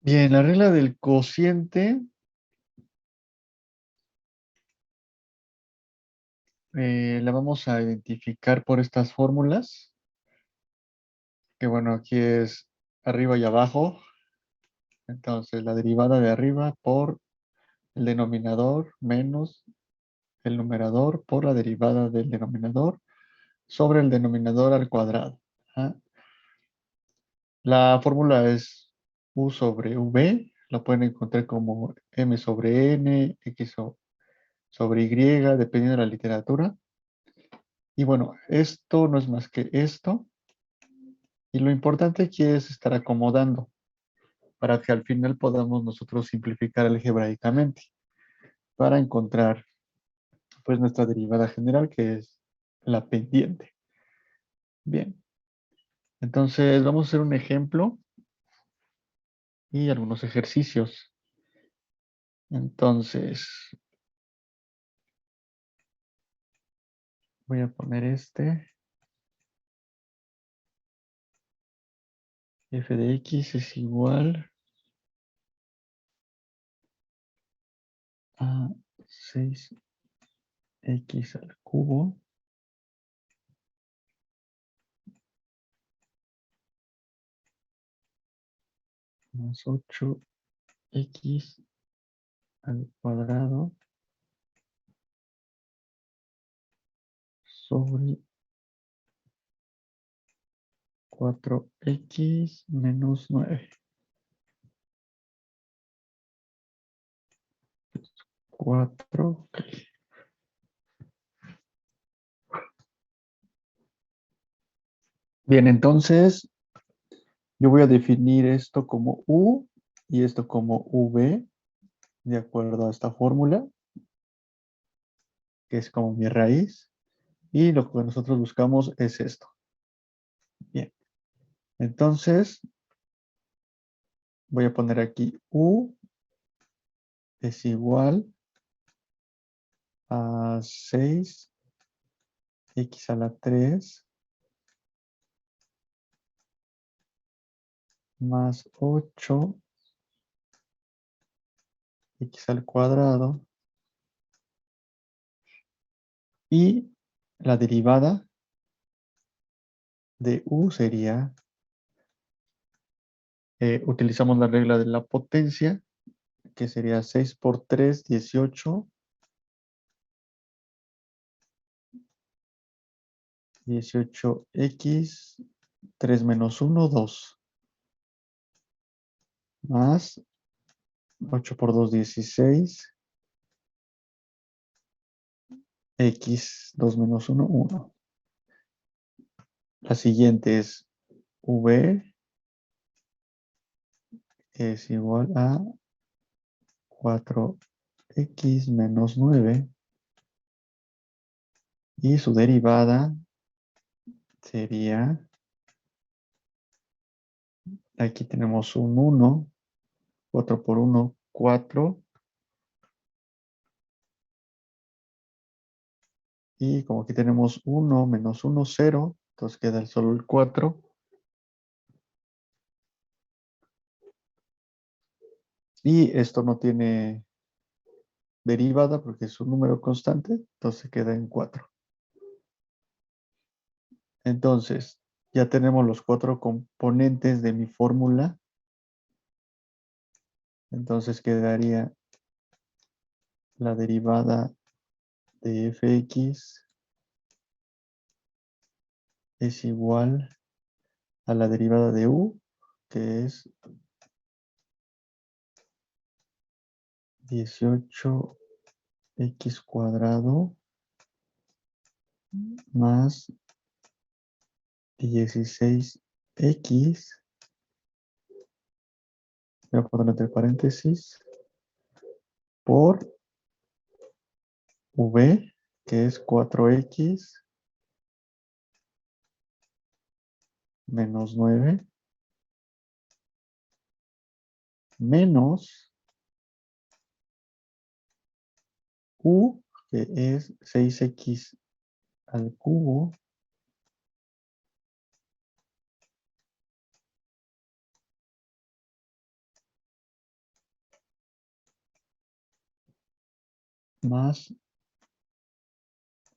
Bien, la regla del cociente la vamos a identificar por estas fórmulas, que bueno, aquí es arriba y abajo. Entonces, la derivada de arriba por el denominador menos el numerador por la derivada del denominador sobre el denominador al cuadrado. ¿Ah? La fórmula es U sobre V, la pueden encontrar como M sobre N, sobre Y, dependiendo de la literatura. Y bueno, esto no es más que esto. Y lo importante aquí es estar acomodando para que al final podamos nosotros simplificar algebraicamente para encontrar pues nuestra derivada general, que es la pendiente. Bien, entonces vamos a hacer un ejemplo y algunos ejercicios. Entonces, voy a poner f de x es igual a 6x al cubo más 8x al cuadrado sobre 4x menos 9. 4. Ok. Bien, entonces yo voy a definir esto como u y esto como v, de acuerdo a esta fórmula, que es como mi raíz. Y lo que nosotros buscamos es esto. Bien, entonces voy a poner aquí u es igual a 6x a la 3 más 8x al cuadrado, y la derivada de u sería, utilizamos la regla de la potencia, que sería 6 por 3, 18. 18x, 3 menos 1, 2. Más 8 por 2, 16. X, 2 menos 1, 1. La siguiente es V es igual a 4x menos 9. Y su derivada sería, aquí tenemos un 1, 4 por 1, 4. Y como aquí tenemos 1 menos 1, 0, entonces queda solo el 4. Y esto no tiene derivada porque es un número constante, entonces queda en 4. Entonces, ya tenemos los 4 componentes de mi fórmula. Entonces quedaría la derivada de fx es igual a la derivada de u, que es 18x cuadrado más 16x, voy a poner entre paréntesis, por v, que es 4x menos 9, menos u, que es 6x al cubo más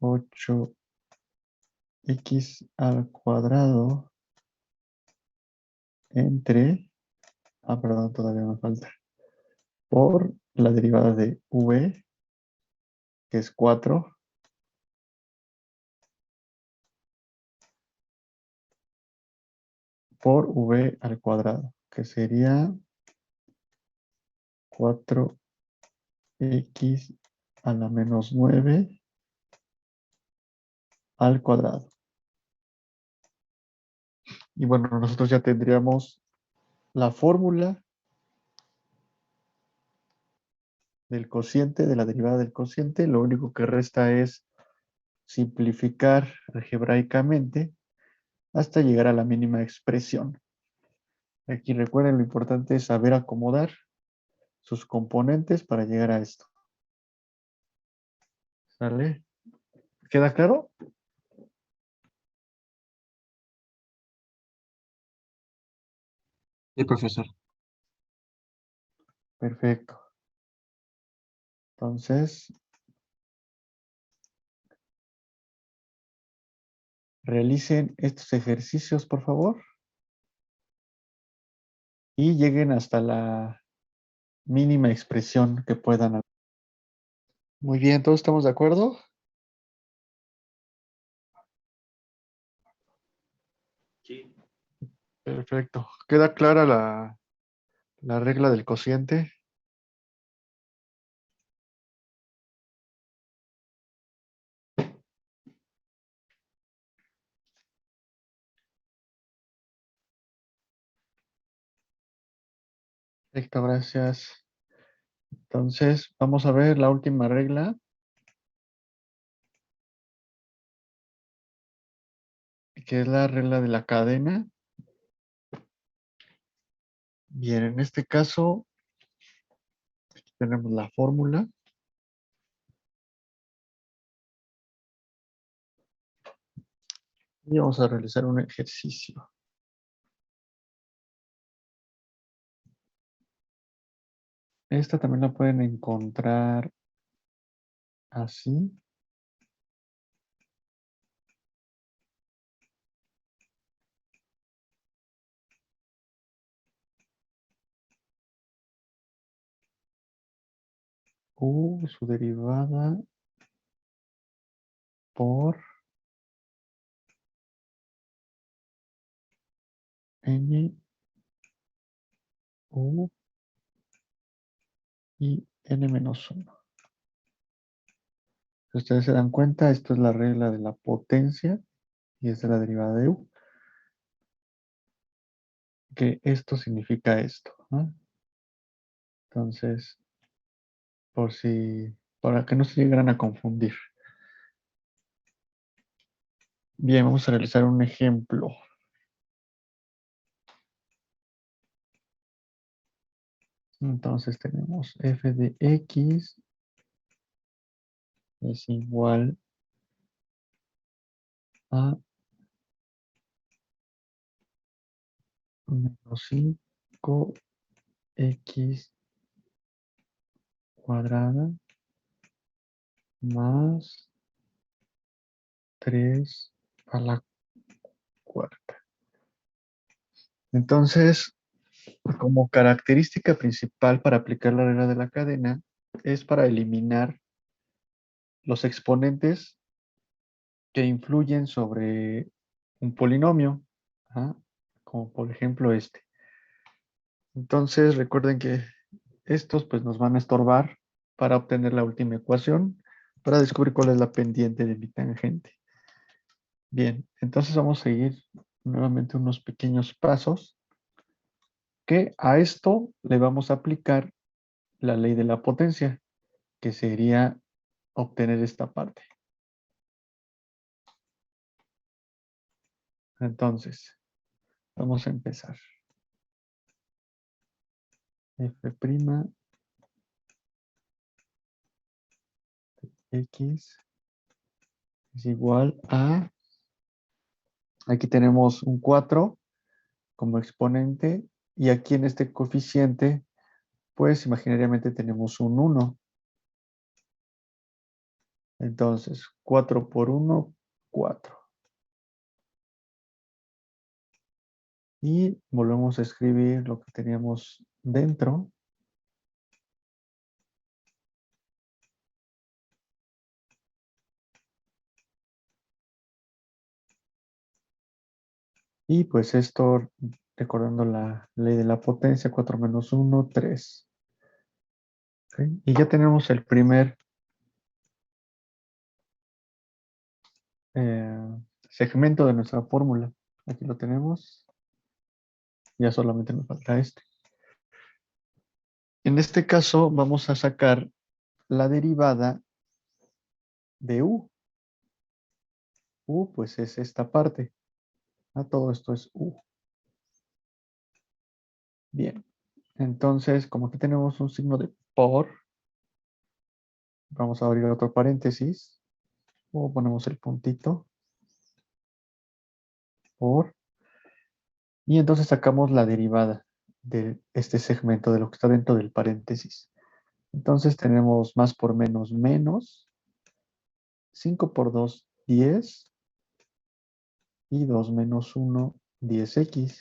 8x al cuadrado entre, perdón, todavía me falta, por la derivada de v, que es 4, por v al cuadrado, que sería 4x a la menos 9 al cuadrado. Y bueno, nosotros ya tendríamos la fórmula del cociente, de la derivada del cociente. Lo único que resta es simplificar algebraicamente hasta llegar a la mínima expresión. Aquí recuerden, lo importante es saber acomodar sus componentes para llegar a esto. ¿Sale? ¿Queda claro? Sí, profesor. Perfecto. Entonces, realicen estos ejercicios, por favor, y lleguen hasta la mínima expresión que puedan. Muy bien, ¿todos estamos de acuerdo? Sí. Perfecto. ¿Queda clara la regla del cociente? Perfecto, gracias. Entonces, vamos a ver la última regla, que es la regla de la cadena. Bien, en este caso tenemos la fórmula. Y vamos a realizar un ejercicio. Esta también la pueden encontrar así. Su derivada por n, u y n menos 1. Si ustedes se dan cuenta, esto es la regla de la potencia y esta es la derivada de u. Que esto significa esto, ¿no? Entonces, para que no se llegaran a confundir. Bien, vamos a realizar un ejemplo. Entonces tenemos f de x es igual a menos 5x cuadrada más 3 a la cuarta. Entonces, como característica principal para aplicar la regla de la cadena es para eliminar los exponentes que influyen sobre un polinomio, ¿ah? Como por ejemplo este. Entonces, recuerden que estos pues nos van a estorbar para obtener la última ecuación, para descubrir cuál es la pendiente de mi tangente. Bien, entonces vamos a seguir nuevamente unos pequeños pasos que a esto le vamos a aplicar la ley de la potencia, que sería obtener esta parte. Entonces, vamos a empezar. F' x es igual a, aquí tenemos un 4 como exponente y aquí en este coeficiente, pues imaginariamente tenemos un 1. Entonces, 4 por 1, 4. Y volvemos a escribir lo que teníamos dentro. Y pues esto, recordando la ley de la potencia, 4 menos 1, 3. ¿Ok? Y ya tenemos el primer segmento de nuestra fórmula. Aquí lo tenemos. Ya solamente nos falta este. En este caso vamos a sacar la derivada de u. U pues es esta parte. Todo esto es u. Bien. Entonces, como aquí tenemos un signo de por, vamos a abrir otro paréntesis. O ponemos el puntito. Por. Y entonces sacamos la derivada de este segmento, de lo que está dentro del paréntesis. Entonces tenemos más por menos menos. 5 por 2, 10. Y 2 menos 1, 10x.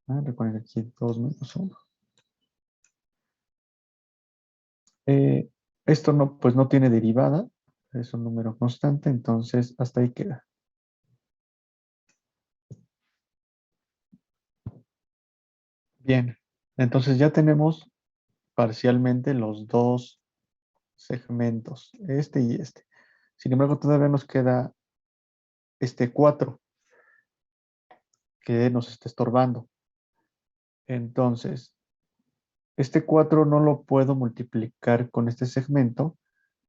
Recuerden aquí 2 menos 1. Esto no, pues no tiene derivada. Es un número constante, entonces hasta ahí queda. Bien, entonces ya tenemos parcialmente los dos segmentos, este y este. Sin embargo, todavía nos queda este 4 que nos está estorbando. Entonces, este 4 no lo puedo multiplicar con este segmento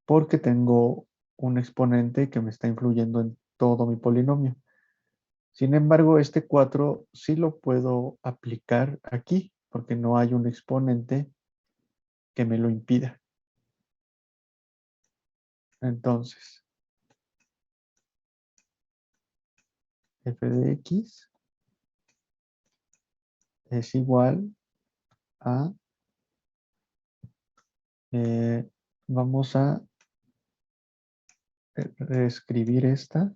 porque tengo un exponente que me está influyendo en todo mi polinomio. Sin embargo, este 4 sí lo puedo aplicar aquí porque no hay un exponente que me lo impida. Entonces, f de x es igual a, vamos a reescribir esta,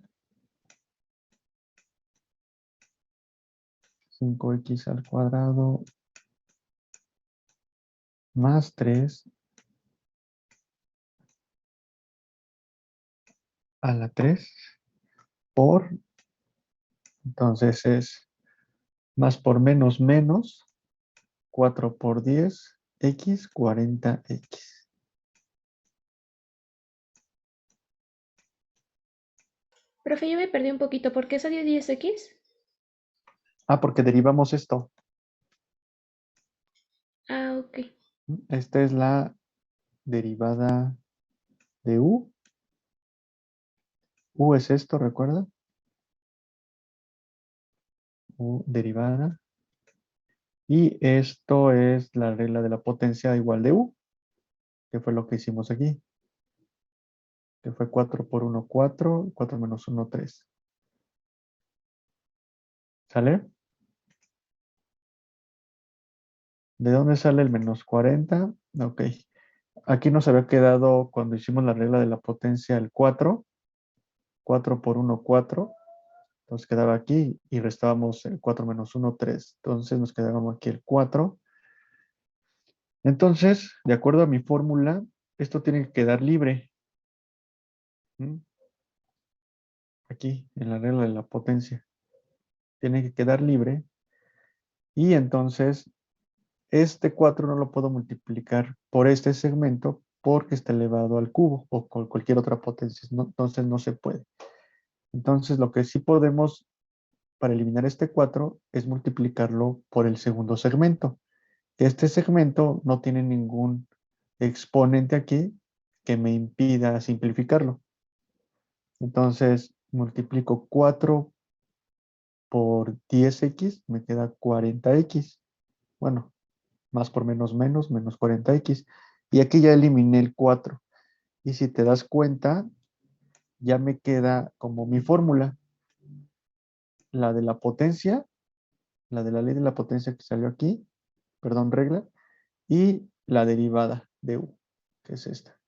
5x al cuadrado más 3 a la 3 por, entonces es más por menos menos, 4 por 10, x, 40x. Profe, yo me perdí un poquito. ¿Por qué salió 10x? Porque derivamos esto. Ah, ok. Esta es la derivada de u. U es esto, ¿recuerda? U derivada. Y esto es la regla de la potencia igual de u, que fue lo que hicimos aquí, que fue 4 por 1, 4, 4 menos 1, 3. ¿Sale? ¿De dónde sale el menos 40? Ok. Aquí nos había quedado cuando hicimos la regla de la potencia el 4. 4 por 1, 4. Entonces quedaba aquí y restábamos el 4 menos 1, 3. Entonces nos quedaba aquí el 4. Entonces, de acuerdo a mi fórmula, esto tiene que quedar libre. ¿Mm? Aquí, en la regla de la potencia. Tiene que quedar libre. Y entonces, este 4 no lo puedo multiplicar por este segmento porque está elevado al cubo o con cualquier otra potencia. Entonces, no se puede. Entonces, lo que sí podemos para eliminar este 4 es multiplicarlo por el segundo segmento. Este segmento no tiene ningún exponente aquí que me impida simplificarlo. Entonces, multiplico 4 por 10x, me queda 40x. Bueno, más por menos menos, menos 40x. Y aquí ya eliminé el 4. Y si te das cuenta, ya me queda como mi fórmula, la de la potencia, la de la ley de la potencia que salió aquí, perdón, regla, y la derivada de u, que es esta.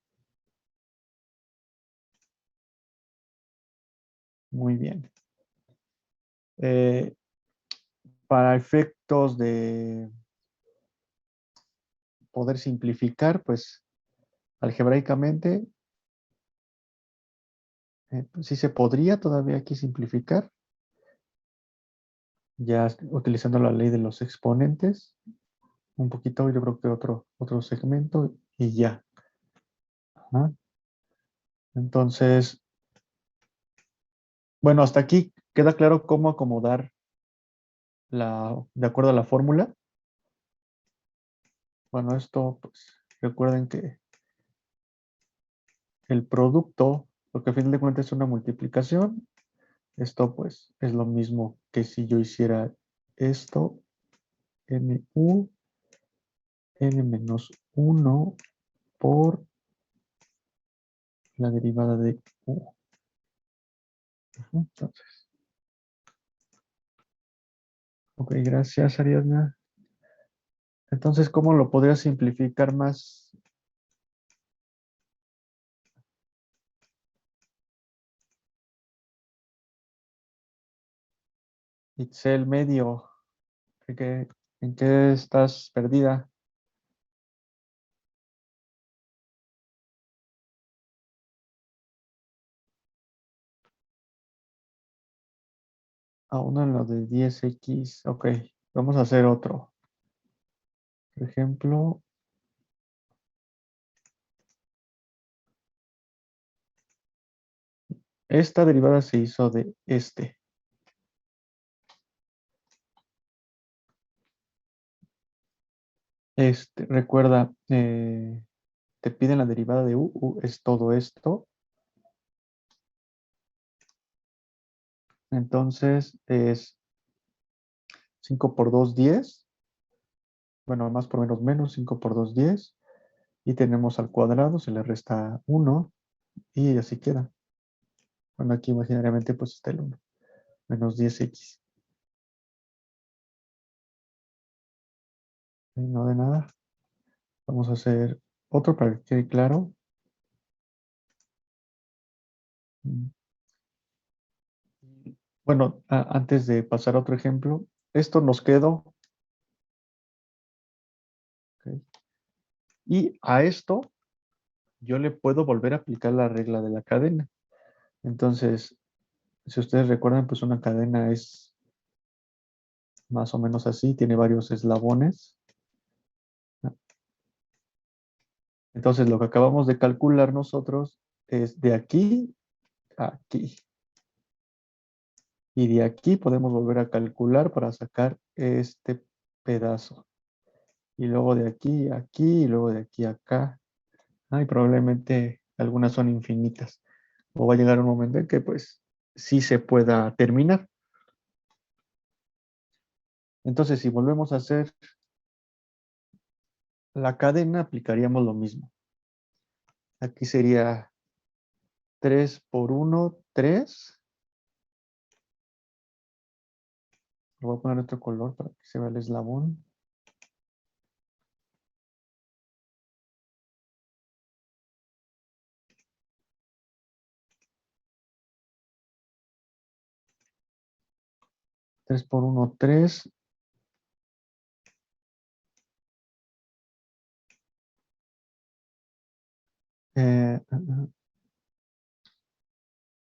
Muy bien. Para efectos de poder simplificar, pues algebraicamente, pues, sí se podría todavía aquí simplificar, ya utilizando la ley de los exponentes, un poquito, yo creo que otro segmento y ya. Ajá. Entonces, bueno, hasta aquí queda claro cómo acomodar de acuerdo a la fórmula. Bueno, esto, pues, recuerden que el producto, porque a fin de cuentas es una multiplicación, esto pues es lo mismo que si yo hiciera esto, mu, n menos 1 por la derivada de u. Entonces, ok, gracias Ariadna. Entonces, ¿cómo lo podría simplificar más? Itzel medio, ¿en qué estás perdida? Aún en lo de 10x, ok, vamos a hacer otro. Por ejemplo, esta derivada se hizo de este. Recuerda, te piden la derivada de u es todo esto. Entonces es 5 por 2, 10. Bueno, más por menos menos, 5 por 2, 10. Y tenemos al cuadrado, se le resta 1 y así queda. Bueno, aquí imaginariamente pues está el 1. Menos 10x. No de nada. Vamos a hacer otro para que quede claro. Bueno, antes de pasar a otro ejemplo, esto nos quedó. ¿Ok? Y a esto yo le puedo volver a aplicar la regla de la cadena. Entonces, si ustedes recuerdan, pues una cadena es más o menos así, tiene varios eslabones. Entonces, lo que acabamos de calcular nosotros es de aquí a aquí. Y de aquí podemos volver a calcular para sacar este pedazo. Y luego de aquí a aquí, y luego de aquí a acá. Y probablemente algunas son infinitas. O va a llegar un momento en que pues sí se pueda terminar. Entonces, si volvemos a hacer la cadena, aplicaríamos lo mismo. Aquí sería 3 por 1, 3. Le voy a poner otro color para que se vea el eslabón. Tres por 1, 3.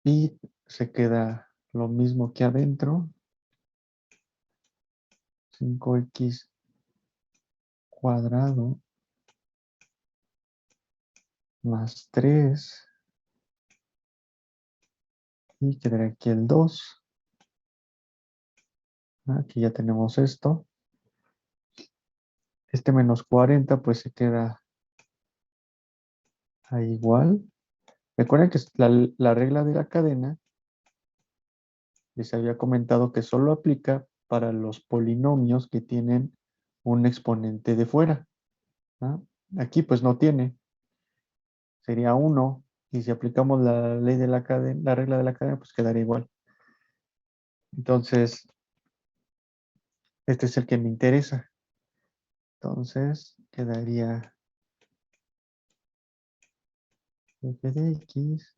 Y se queda lo mismo que adentro. 5x cuadrado más 3. Y quedaría aquí el 2. Aquí ya tenemos esto. Este menos 40 pues se queda ahí igual. Recuerden que la regla de la cadena les había comentado que solo aplica para los polinomios que tienen un exponente de fuera. ¿No? Aquí pues no tiene. Sería 1. Y si aplicamos la ley de la cadena, la regla de la cadena, pues quedaría igual. Entonces, este es el que me interesa. Entonces, quedaría f de x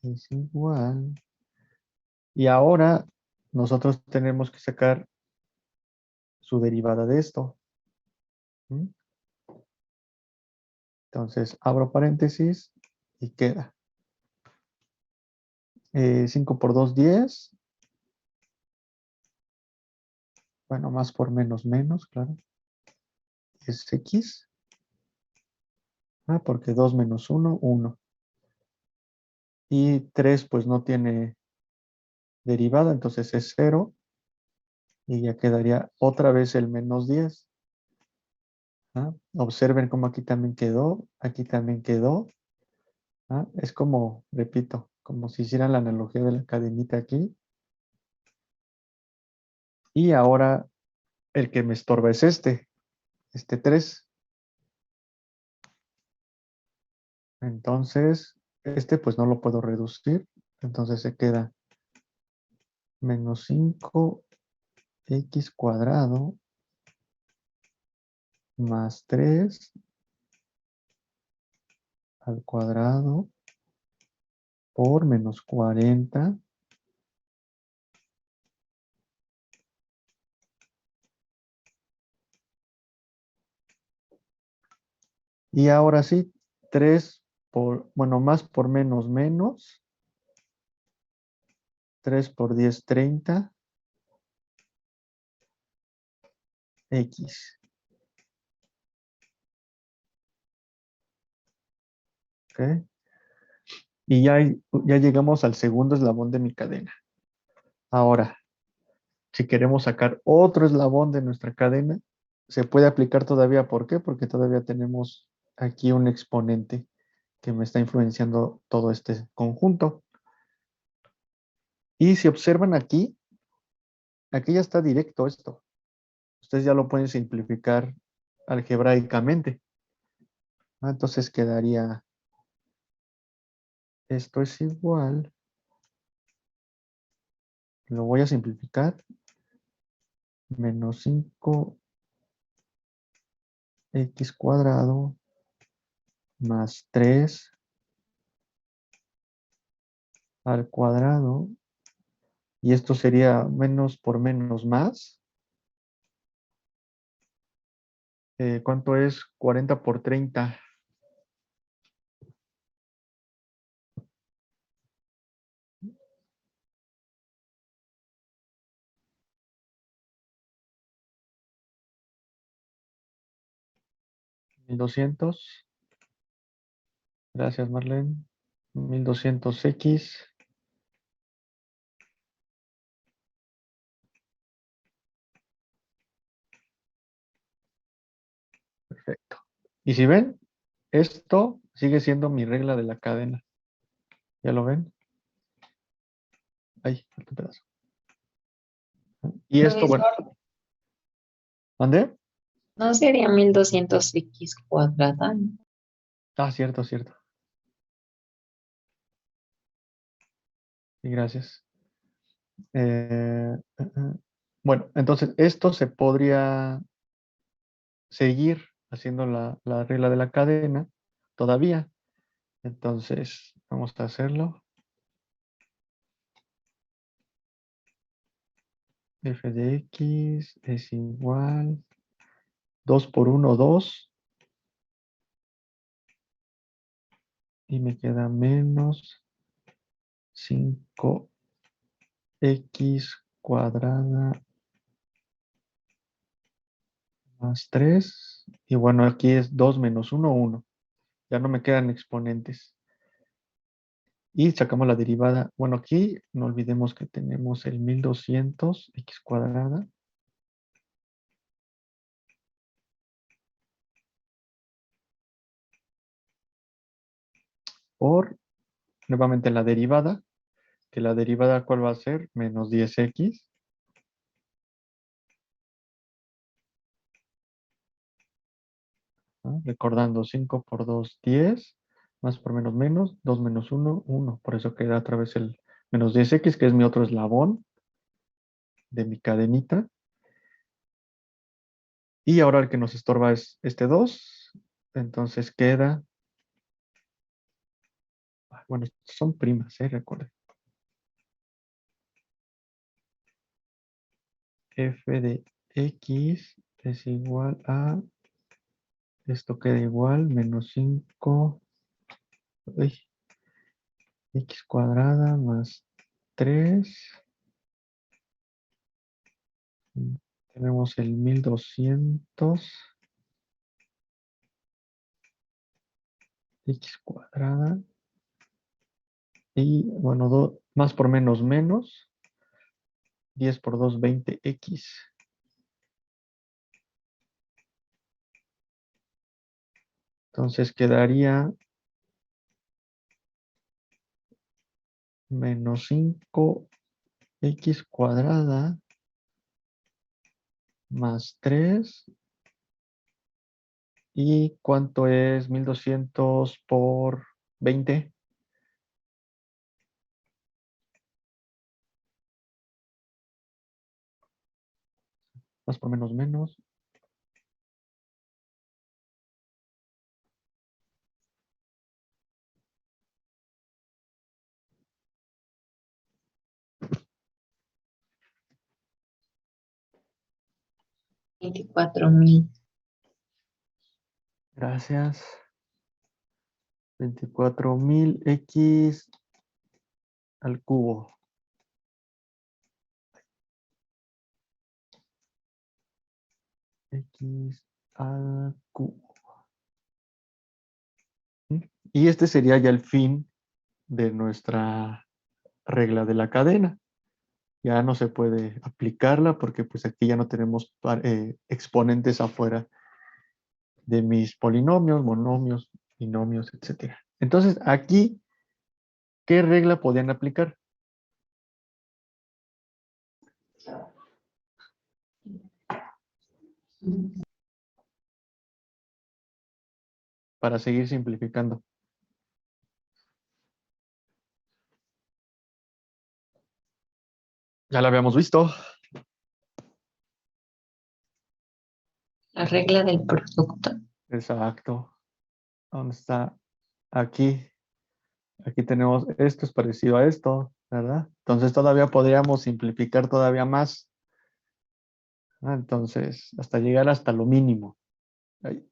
es igual Y ahora nosotros tenemos que sacar su derivada de esto. ¿Mm? Entonces, abro paréntesis y queda 5 por 2, 10. Bueno, más por menos, menos, claro. Es X. Porque 2 menos 1, 1. Y 3 pues no tiene derivada, entonces es 0. Y ya quedaría otra vez el menos 10. Observen cómo aquí también quedó. Es como, repito, como si hicieran la analogía de la cadenita aquí. Y ahora el que me estorba es este 3. Entonces, este pues no lo puedo reducir. Entonces se queda menos 5x cuadrado más 3 al cuadrado por menos 40. Y ahora sí, 3 por, bueno, más por menos menos. 3 por 10, 30. X. ¿Ok? Y ya llegamos al segundo eslabón de mi cadena. Ahora, si queremos sacar otro eslabón de nuestra cadena, se puede aplicar todavía. ¿Por qué? Porque todavía tenemos aquí un exponente que me está influenciando todo este conjunto. Y si observan aquí ya está directo esto. Ustedes ya lo pueden simplificar algebraicamente. Entonces quedaría, esto es igual, lo voy a simplificar, menos 5x cuadrado más 3 al cuadrado. Y esto sería menos por menos más. ¿Cuánto es 40 por 30? 1200. Gracias, Marlene. 1200x. Perfecto. Y si ven, esto sigue siendo mi regla de la cadena. ¿Ya lo ven? Ahí, falta un pedazo. Y esto, bueno, Profesor, ¿mandé? ¿no sería 1200x cuadrada? Cierto, cierto. Sí, gracias. Bueno, entonces esto se podría seguir haciendo la regla de la cadena todavía. Entonces, vamos a hacerlo. F de X es igual 2 por 1, 2. Y me queda menos 5x cuadrada más 3. Y bueno, aquí es 2 menos 1, 1. Ya no me quedan exponentes. Y sacamos la derivada. Bueno, aquí no olvidemos que tenemos el 1200x cuadrada por, nuevamente la derivada, que la derivada ¿cuál va a ser? Menos 10x. Recordando 5 por 2, 10. Más por menos menos, 2 menos 1, 1. Por eso queda otra vez el menos 10x, que es mi otro eslabón de mi cadenita. Y ahora el que nos estorba es este 2. Entonces queda, bueno, son primas, recuerden. f de x es igual a, esto queda igual, menos 5, x cuadrada más 3. Tenemos el 1200 x cuadrada. Y bueno, más por menos menos. 10 por 2, 20x. Entonces quedaría menos 5x cuadrada más 3. ¿Y cuánto es 1200 por 20? Más por menos menos. $24,000. Gracias. 24,000x al cubo. X al cubo. Y este sería ya el fin de nuestra regla de la cadena. Ya no se puede aplicarla porque pues aquí ya no tenemos exponentes afuera de mis polinomios, monomios, binomios, etc. Entonces aquí, ¿qué regla podían aplicar? Para seguir simplificando. Ya la habíamos visto. La regla del producto. Exacto. ¿Dónde está? Aquí. Aquí tenemos esto es parecido a esto, ¿verdad? Entonces todavía podríamos simplificar todavía más. Entonces, hasta llegar hasta lo mínimo. Ahí.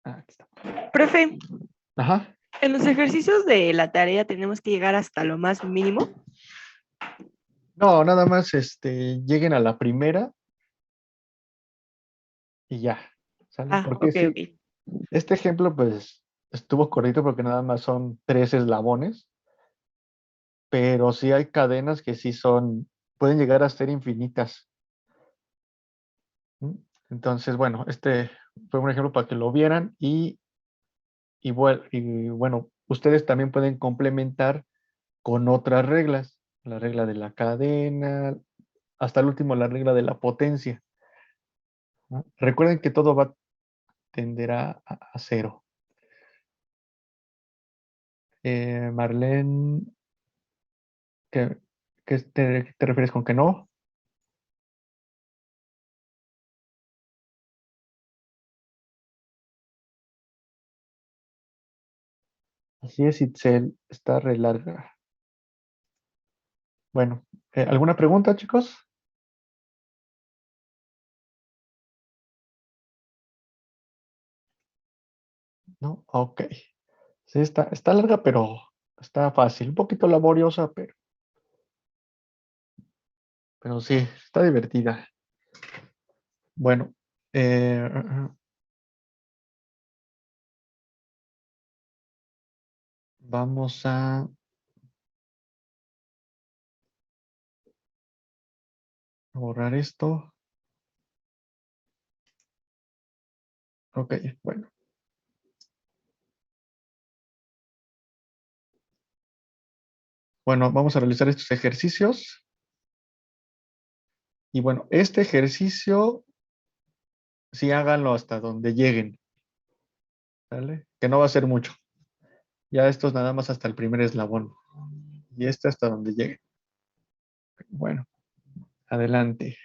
Aquí está. Profe, Ajá. en los ejercicios de la tarea tenemos que llegar hasta lo más mínimo. No, nada más lleguen a la primera y ya. ¿Sale? Ah, Porque ok, sí, ok. este ejemplo, pues, estuvo correcto porque nada más son 3 eslabones, pero sí hay cadenas que sí pueden llegar a ser infinitas. ¿Mm? Entonces, bueno, este fue un ejemplo para que lo vieran y bueno, ustedes también pueden complementar con otras reglas. La regla de la cadena, hasta el último la regla de la potencia. ¿No? Recuerden que todo va a tender a cero. Marlene, ¿qué, qué te refieres con que no? Así es, Itzel, está re larga. Bueno, ¿alguna pregunta, chicos? ¿No? Ok. Sí, está larga, pero está fácil. Un poquito laboriosa, pero sí, está divertida. Bueno, eh, vamos a borrar esto. Ok, bueno. Bueno, vamos a realizar estos ejercicios. Y bueno, este ejercicio, sí háganlo hasta donde lleguen. ¿Vale? Que no va a ser mucho. Ya esto es nada más hasta el primer eslabón. Y este hasta donde llegue. Bueno, adelante.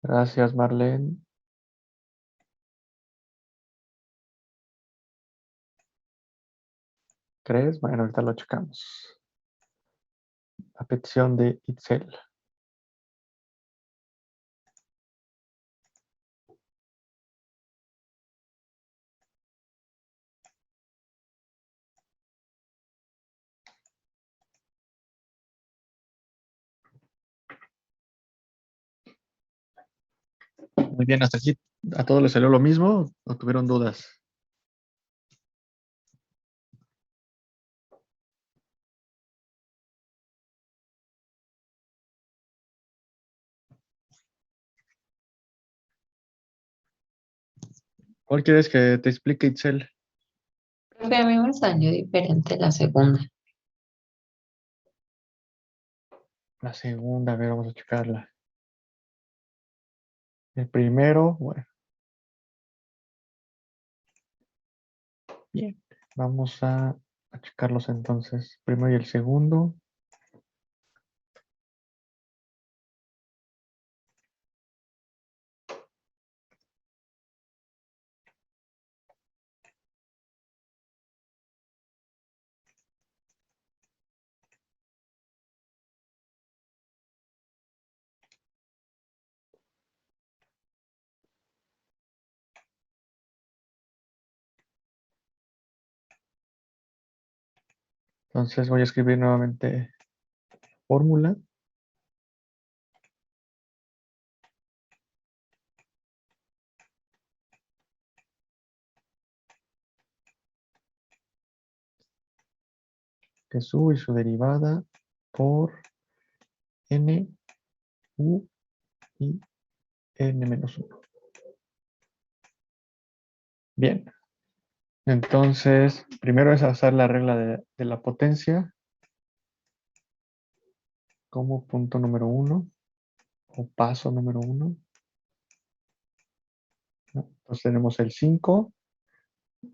Gracias, Marlene. ¿Crees? Bueno, ahorita lo checamos. A petición de Itzel. Muy bien, hasta aquí. ¿A todos les salió lo mismo o tuvieron dudas? ¿Cuál quieres que te explique, Itzel? Profe, a mí me salió diferente la segunda. La segunda, a ver, vamos a checarla. El primero, bueno. Bien, vamos a checarlos entonces. Primero y el segundo. Entonces voy a escribir nuevamente fórmula. Que es u y su derivada por n, u y n menos 1. Bien, entonces primero es hacer la regla de la potencia como punto número 1 o paso número 1. Entonces tenemos el 5,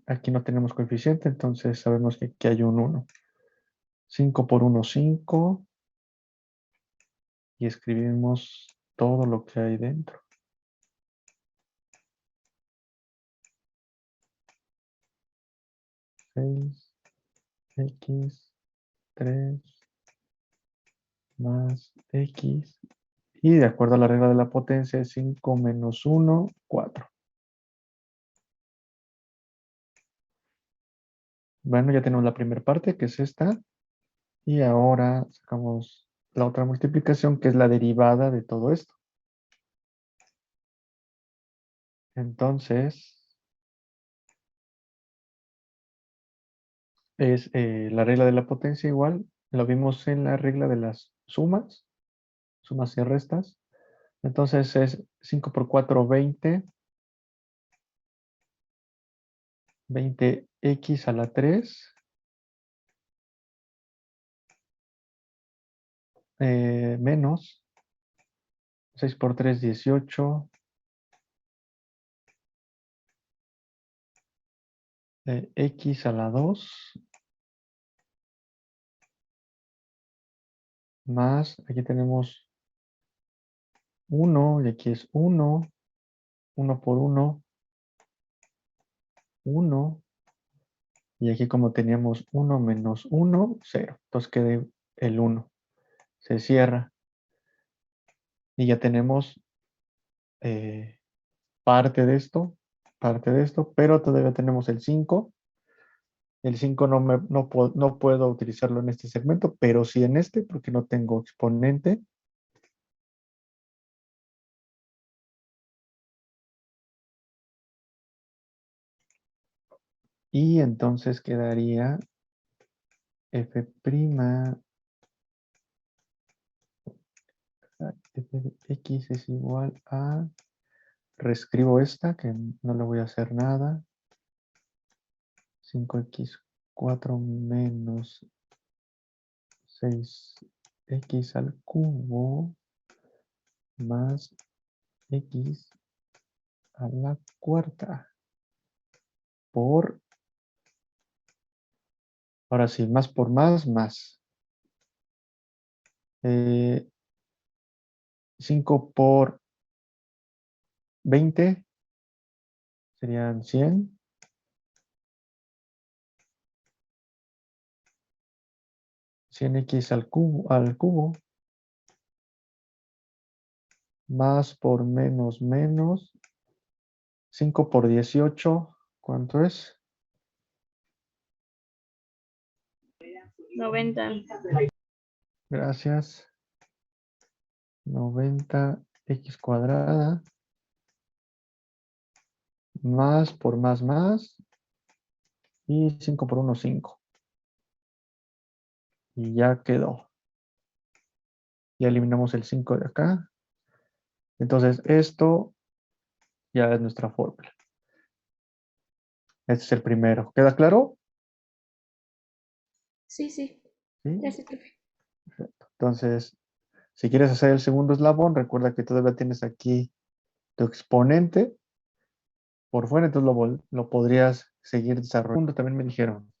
aquí no tenemos coeficiente, entonces sabemos que aquí hay un 1. 5 por 1, 5. Y escribimos todo lo que hay dentro. 6x3 más x. Y de acuerdo a la regla de la potencia es 5 menos 1, 4. Bueno, ya tenemos la primera parte, que es esta. Y ahora sacamos la otra multiplicación, que es la derivada de todo esto. Entonces, es la regla de la potencia igual. Lo vimos en la regla de las sumas y restas. Entonces es 5 por 4, 20. 20x a la 3 menos 6 por 3, 18. X a la 2 más, aquí tenemos 1 y aquí es 1, 1 por 1, 1. Y aquí como teníamos 1 menos 1, 0. Entonces queda el 1. Se cierra. Y ya tenemos eh, parte de esto, pero todavía tenemos el 5. El 5 no puedo utilizarlo en este segmento, pero sí en este, porque no tengo exponente. Y entonces quedaría f', f de x es igual a, reescribo esta, que no le voy a hacer nada, 5x4 menos 6x al cubo más x a la cuarta por, ahora sí, más por más. 5 por 20 serían 100. X al cubo, más por menos menos, 5 por 18, ¿cuánto es? 90. Gracias. 90x cuadrada, más por más, y 5 por 1, 5. Y ya quedó. Ya eliminamos el 5 de acá. Entonces esto ya es nuestra fórmula. Este es el primero. ¿Queda claro? Sí, sí. ¿Sí? Gracias, profe. Perfecto. Entonces, si quieres hacer el segundo eslabón, recuerda que todavía tienes aquí tu exponente por fuera, entonces lo podrías seguir desarrollando. También me dijeron.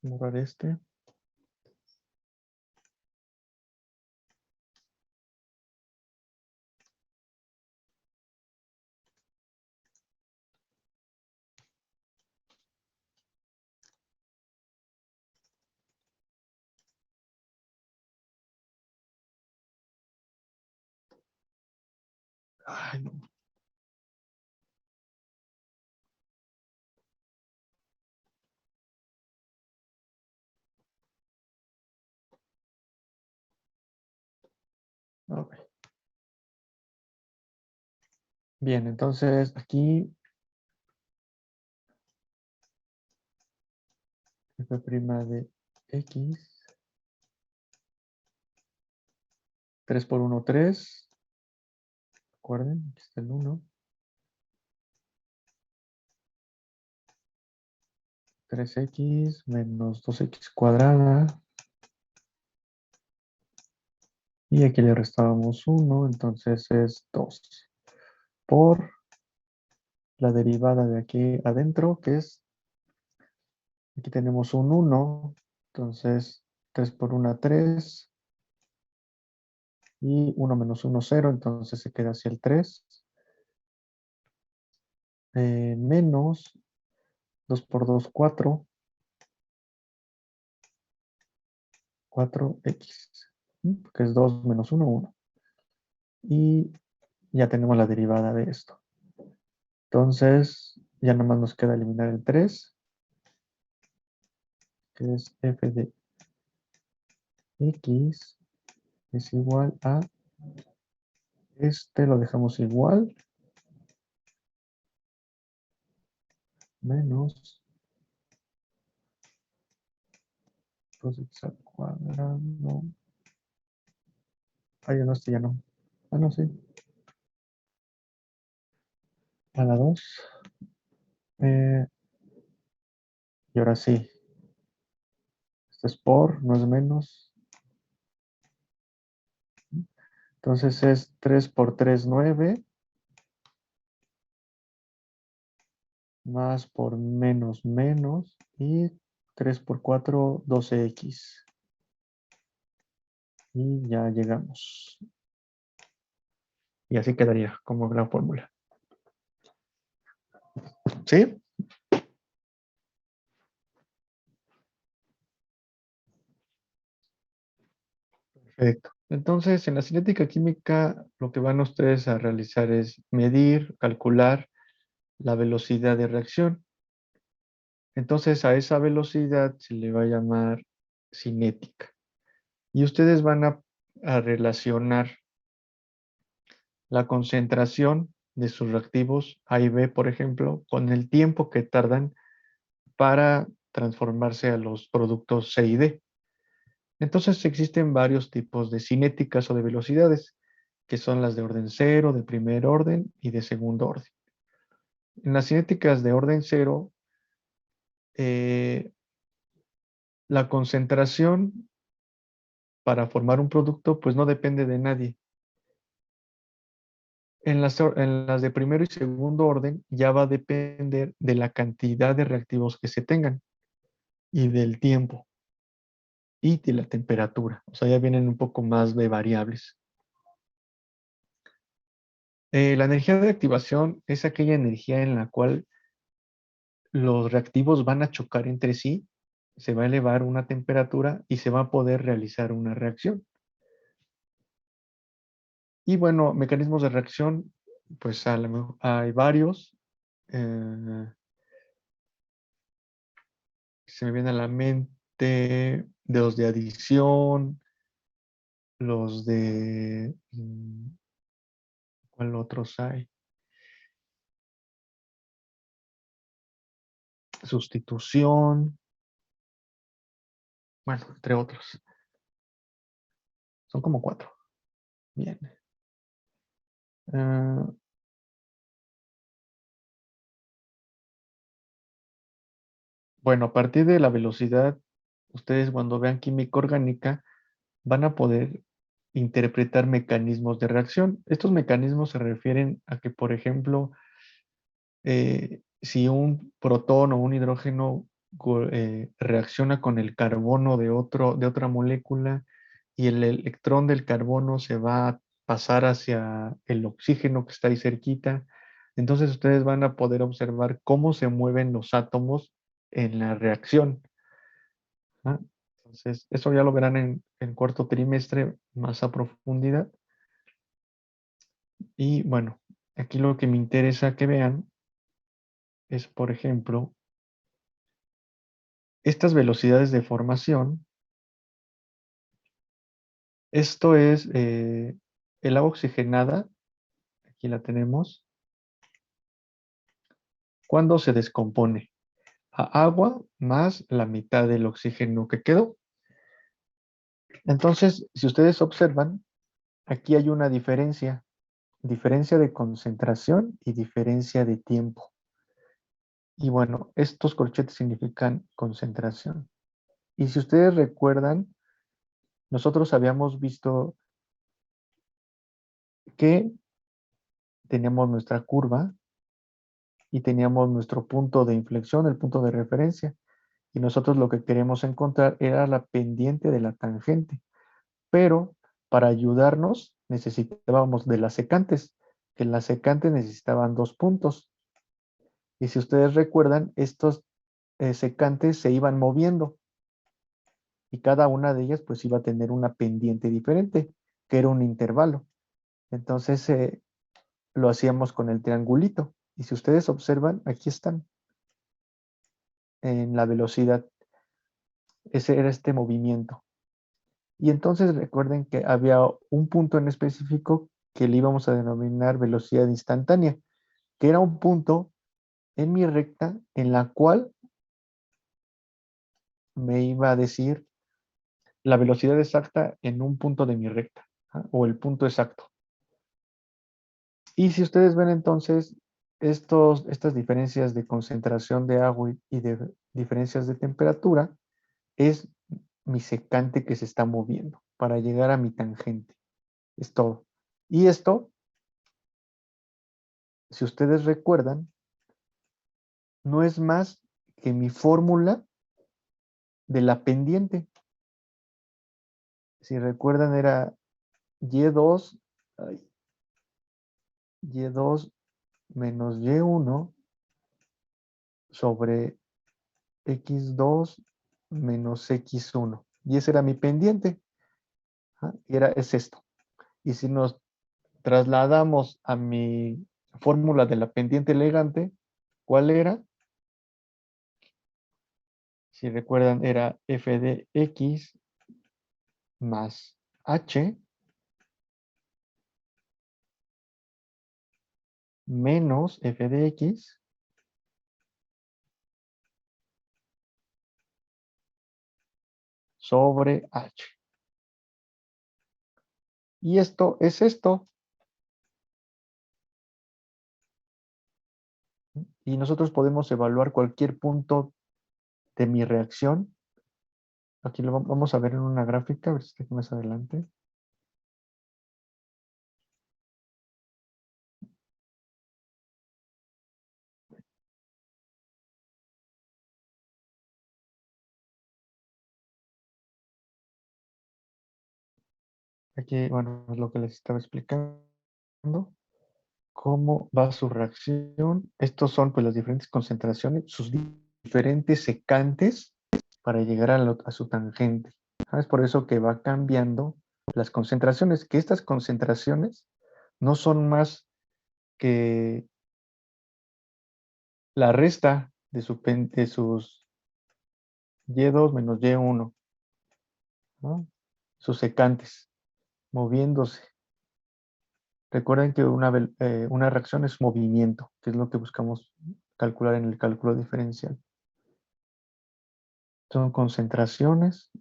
Borrar este. Ay, no. Ok. Bien, entonces aquí f' de x, 3 por 1, 3. Recuerden, aquí está el 1. 3x menos 2x cuadrada. Y aquí le restábamos 1, entonces es 2. Por la derivada de aquí adentro, que es, aquí tenemos un 1, entonces 3 por 1, 3. Y 1 menos 1, 0, entonces se queda así el 3. Menos 2 por 2, 4. 4x, que es 2 menos 1, 1. Y ya tenemos la derivada de esto. Entonces, ya nomás nos queda eliminar el 3, que es f de x es igual a, este lo dejamos igual, menos 2x al cuadrado. Ah, ya no, este ya no. Ah, no, sí. A la 2. Y ahora sí. Esto es por, no es menos. Entonces es 3 por 3, 9. Más por menos menos. Y 3 por 4, 12x. Y ya llegamos. Y así quedaría como la fórmula. ¿Sí? Perfecto. Entonces, en la cinética química, lo que van ustedes a realizar es medir, calcular la velocidad de reacción. Entonces, a esa velocidad se le va a llamar cinética. Y ustedes van a relacionar la concentración de sus reactivos A y B, por ejemplo, con el tiempo que tardan para transformarse a los productos C y D. Entonces existen varios tipos de cinéticas o de velocidades, que son las de orden cero, de primer orden y de segundo orden. En las cinéticas de orden cero, la concentración para formar un producto pues no depende de nadie. En las de primero y segundo orden ya va a depender de la cantidad de reactivos que se tengan y del tiempo y de la temperatura. O sea, ya vienen un poco más de variables. La energía de activación es aquella energía en la cual los reactivos van a chocar entre sí, se va a elevar una temperatura y se va a poder realizar una reacción. Y bueno, mecanismos de reacción, pues hay varios. Se me viene a la mente de los de adición, los de... ¿cuál otros hay? Sustitución, bueno, entre otros. Son como 4. Bien. Ah, bueno, a partir de la velocidad, ustedes cuando vean química orgánica van a poder interpretar mecanismos de reacción. Estos mecanismos se refieren a que, por ejemplo, si un protón o un hidrógeno reacciona con el carbono de otra molécula y el electrón del carbono se va a pasar hacia el oxígeno que está ahí cerquita, entonces ustedes van a poder observar cómo se mueven los átomos en la reacción. ¿Ah? Entonces, eso ya lo verán en cuarto trimestre más a profundidad. Y bueno, aquí lo que me interesa que vean es, por ejemplo, estas velocidades de formación. Esto es el agua oxigenada, aquí la tenemos, cuando se descompone a agua más la mitad del oxígeno que quedó. Entonces, si ustedes observan, aquí hay una diferencia de concentración y diferencia de tiempo. Y bueno, estos corchetes significan concentración. Y si ustedes recuerdan, nosotros habíamos visto que teníamos nuestra curva y teníamos nuestro punto de inflexión, el punto de referencia. Y nosotros lo que queremos encontrar era la pendiente de la tangente. Pero para ayudarnos necesitábamos de las secantes, que las secantes necesitaban 2 puntos. Y si ustedes recuerdan, estos secantes se iban moviendo y cada una de ellas pues iba a tener una pendiente diferente, que era un intervalo. Entonces lo hacíamos con el triangulito. Y si ustedes observan, aquí están, en la velocidad. Ese era este movimiento. Y entonces recuerden que había un punto en específico que le íbamos a denominar velocidad instantánea, que era un punto en mi recta en la cual me iba a decir la velocidad exacta en un punto de mi recta, ¿ah? O el punto exacto. Y si ustedes ven entonces estas diferencias de concentración de agua y de diferencias de temperatura, es mi secante que se está moviendo para llegar a mi tangente. Es todo. Y esto, si ustedes recuerdan, no es más que mi fórmula de la pendiente. Si recuerdan era Y2, Y2 menos Y1 sobre X2 menos X1. Y ese era mi pendiente. ¿Ah? Es esto. Y si nos trasladamos a mi fórmula de la pendiente elegante, ¿cuál era? Si recuerdan, era f de x más h menos f de x sobre h. Y esto es esto. Y nosotros podemos evaluar cualquier punto de mi reacción. Aquí lo vamos a ver en una gráfica, a ver si está aquí más adelante. Aquí, bueno, es lo que les estaba explicando. Cómo va su reacción. Estos son pues las diferentes concentraciones, sus diferentes secantes para llegar a su tangente. Es por eso que va cambiando las concentraciones, que estas concentraciones no son más que la resta de sus Y2 menos Y1, ¿no? Sus secantes, moviéndose. Recuerden que una reacción es movimiento, que es lo que buscamos calcular en el cálculo diferencial. Son concentraciones.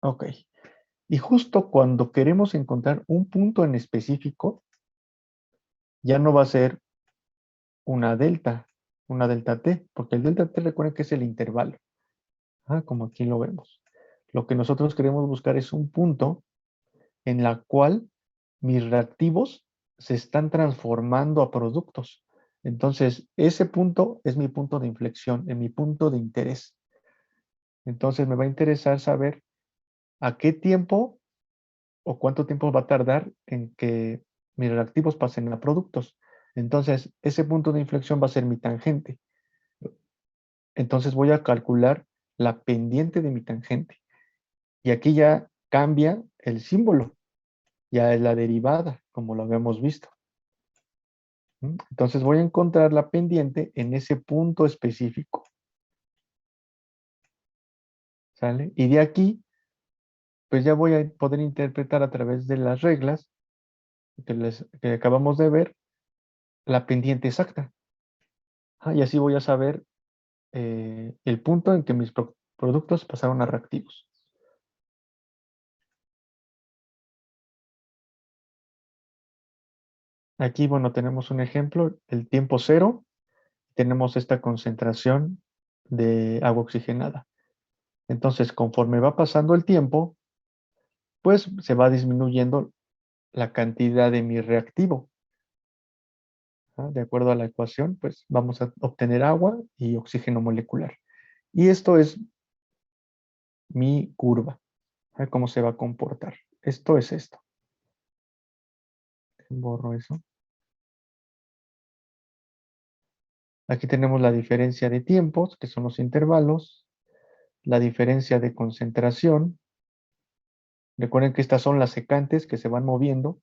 Ok. Y justo cuando queremos encontrar un punto en específico, ya no va a ser una delta t, porque el delta t recuerden que es el intervalo, como aquí lo vemos. Lo que nosotros queremos buscar es un punto en la cual mis reactivos se están transformando a productos. Entonces, ese punto es mi punto de inflexión, es mi punto de interés. Entonces, me va a interesar saber a qué tiempo o cuánto tiempo va a tardar en que mis reactivos pasen a productos. Entonces, ese punto de inflexión va a ser mi tangente. Entonces, voy a calcular la pendiente de mi tangente. Y aquí ya cambia el símbolo. Ya es la derivada, como lo habíamos visto. Entonces, voy a encontrar la pendiente en ese punto específico. ¿Sale? Y de aquí, pues ya voy a poder interpretar a través de las reglas que acabamos de ver, la pendiente exacta. Y así voy a saber el punto en que mis productos pasaron a reactivos. Aquí, bueno, tenemos un ejemplo, el tiempo cero, tenemos esta concentración de agua oxigenada. Entonces, conforme va pasando el tiempo, pues se va disminuyendo la cantidad de mi reactivo. De acuerdo a la ecuación, pues vamos a obtener agua y oxígeno molecular. Y esto es mi curva, cómo se va a comportar. Esto es esto. Borro eso. Aquí tenemos la diferencia de tiempos, que son los intervalos, la diferencia de concentración. Recuerden que estas son las secantes que se van moviendo.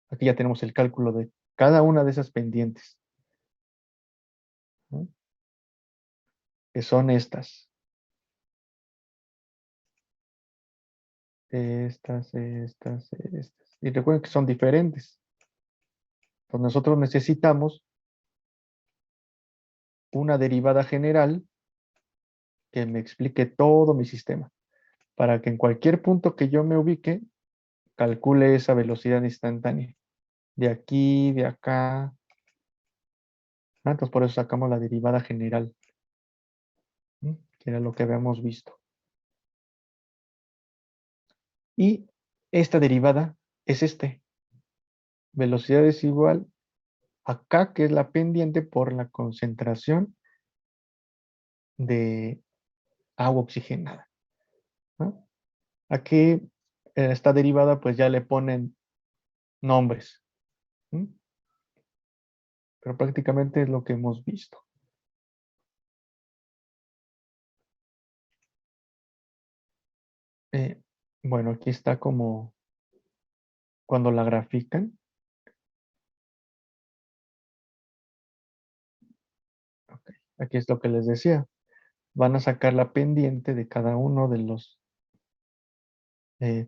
Aquí ya tenemos el cálculo de cada una de esas pendientes, ¿no? Que son estas. Estas. Y recuerden que son diferentes. Entonces nosotros necesitamos una derivada general que me explique todo mi sistema, para que en cualquier punto que yo me ubique, calcule esa velocidad instantánea. De aquí, de acá. Entonces por eso sacamos la derivada general, que era lo que habíamos visto. Y esta derivada es velocidad es igual a K, que es la pendiente por la concentración de agua oxigenada, ¿no? Aquí en esta derivada pues ya le ponen nombres, pero prácticamente es lo que hemos visto. Bueno, aquí está como cuando la grafican. Okay. Aquí es lo que les decía. Van a sacar la pendiente de cada uno de los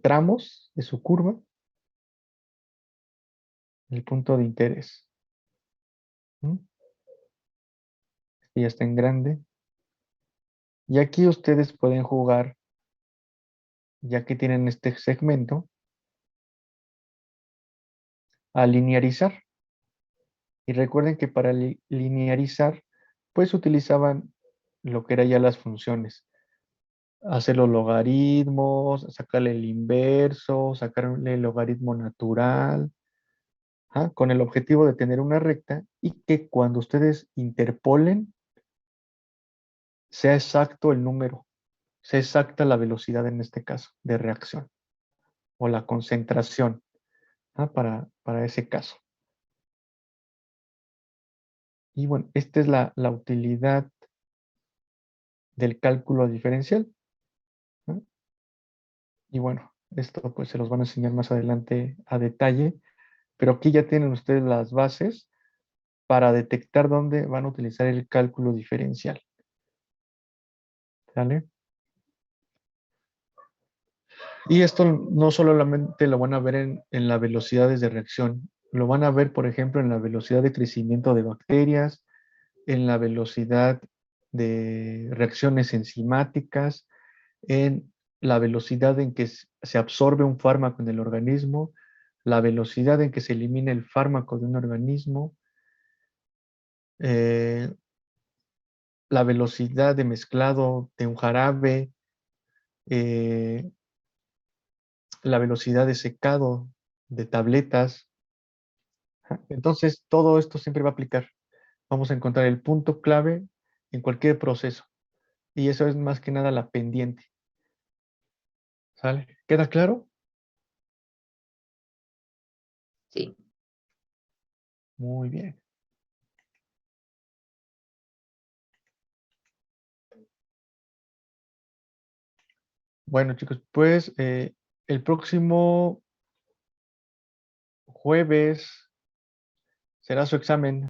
tramos de su curva, el punto de interés. Y ya está en grande. Y aquí ustedes pueden jugar, ya que tienen este segmento, a linearizar. Y recuerden que para linearizar, pues utilizaban lo que eran ya las funciones. Hacer los logaritmos, sacarle el inverso, sacarle el logaritmo natural, con el objetivo de tener una recta y que cuando ustedes interpolen, sea exacto el número, sea exacta la velocidad en este caso de reacción o la concentración para ese caso. Y bueno, esta es la utilidad del cálculo diferencial, ¿no? Y bueno, esto pues se los van a enseñar más adelante a detalle, pero aquí ya tienen ustedes las bases para detectar dónde van a utilizar el cálculo diferencial. ¿Sale? Y esto no solamente lo van a ver en las velocidades de reacción, lo van a ver, por ejemplo, en la velocidad de crecimiento de bacterias, en la velocidad de reacciones enzimáticas, en la velocidad en que se absorbe un fármaco en el organismo, la velocidad en que se elimina el fármaco de un organismo, eh, la velocidad de mezclado de un jarabe, eh, la velocidad de secado de tabletas. Entonces, todo esto siempre va a aplicar. Vamos a encontrar el punto clave en cualquier proceso. Y eso es más que nada la pendiente. ¿Sale? ¿Queda claro? Sí. Muy bien. Bueno, chicos, pues el próximo jueves será su examen.